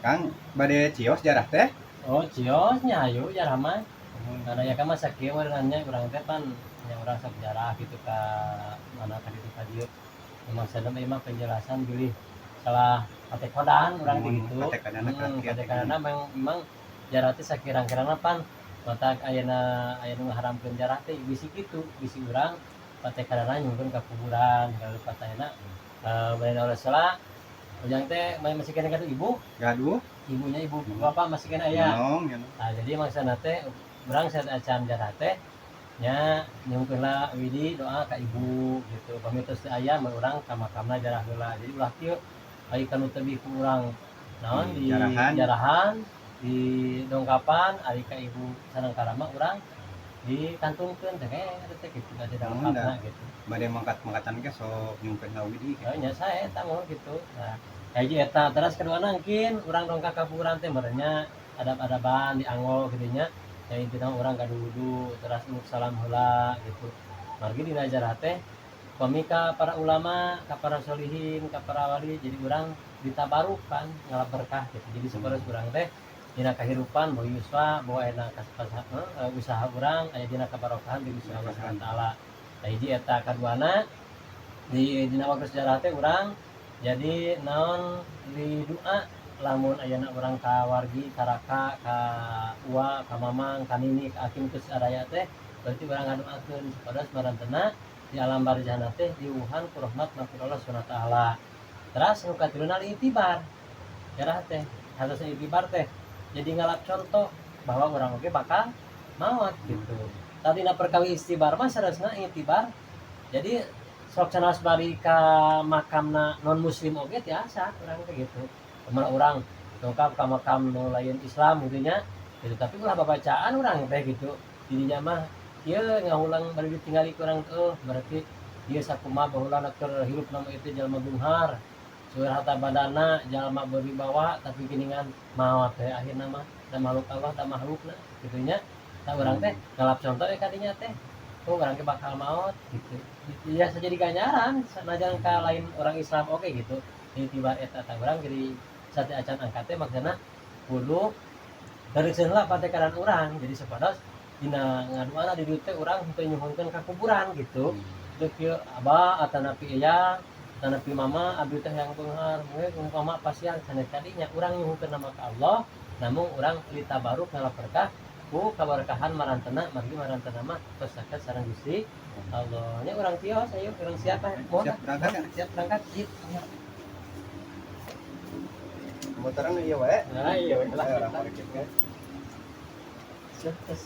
Kang bade cios jarah teh. Oh ciosnya ayo jarah mah karena ya kan masa kieu urangnya urang teh pan yang urang sok jarah gitu ka mana ka ditu ka dieu memang sadem mah penjelasan bilih salah katekodan urang teh gitu Katekadana kakieu. katekodana memang jarah teh sakirang-kirangna pan mata aya nu ngaharamkeun jarah teh bisi kitu bisi urang katekadana nyungkeun ka kuburan kalau patayana bade oleh sela ujang teh masih kena kata ibu Gaduh. ibunya ibu bapak masih kena aya Nyong. nah jadi maksudna teh urang saat acan jarah teh nya nyungkeunna widi doa ka ibu gitu pami tos teu aya mah urang ka makamna jarah heula jadi ulah kieu ai kanu tebih ku urang naon di jarahan di dongkapan ari ka ibu sareng karama urang dikantungkeun teh ada teh kitu ada dalam hapna gitu Bade mangkat-mangkatan ge sok nyungkeun hawidi. nya saya eta mah gitu nah kayak eta terus kedua nangkin urang dongkak ka kuburan teh merenya adab-adaban dianggo kitu nya ya intina urang kadudu terus nu salam heula gitu margi dina ajarah teh pami ka para ulama ka para solihin ka para wali jadi urang ditabaruk kan ngalap berkah gitu jadi sabaras urang teh dina kahirupan bawa yuswa bawa enak usaha urang aya dina kabarokahan di Gusti Allah Subhanahu wa taala da hiji eta kaduana di dina waktu sejarah teh urang jadi naon di doa lamun ayeuna urang ka wargi ka raka ka ua ka mamang ka nini ka akim geus sadaya teh berarti urang ngadoakeun supados marantena di alam barzahna teh diuhan ku rahmat Allah Subhanahu wa taala terus nu katiluna itibar jarah teh harus itibar teh jadi ngalap contoh bahwa urang oge bakal maot gitu tadi na perkawi istibar mah saresna itibar jadi sok sanes bari ka makamna non muslim oge tiasa urang teh gitu malah urang dongkap ka makam nu lain Islam gitu nya gitu tapi ulah babacaan urang teh gitu didinya mah ieu ngahulang bari ditinggali ku urang teh berarti ieu sakumaha baheula keur hirup nama itu jalma bunghar seueur harta badana jalma berwibawa tapi geuningan maot teh akhirna mah da makhluk Allah da makhlukna gitu nya da urang teh ngalap contoh ka dinya teh urang ge bakal maot gitu ya saja diganjaran sanajan ka lain orang Islam oke gitu di tiba eta tah urang jadi sate acan angkat teh maksudna kudu gareuseun lah patekaran urang jadi sapados dina ngaduana di dieu teh urang henteu nyuhunkeun ka kuburan gitu deuk ieu abah atanapi eyang atanapi mama abdi teh yang beunghar we umpama pasian sanes kadinya urang nyuhunkeun nama ka Allah namun urang ditabaruk ngalap berkah ku kaberkahan marantena margi marantena mah tos saket sareng Gusti Allah nya urang tios ayo urang siapa Siap berangkat kan? siap berangkat sip Motoran ieu wae. nah iya we lah Ayo, orang parkir ge. siap tes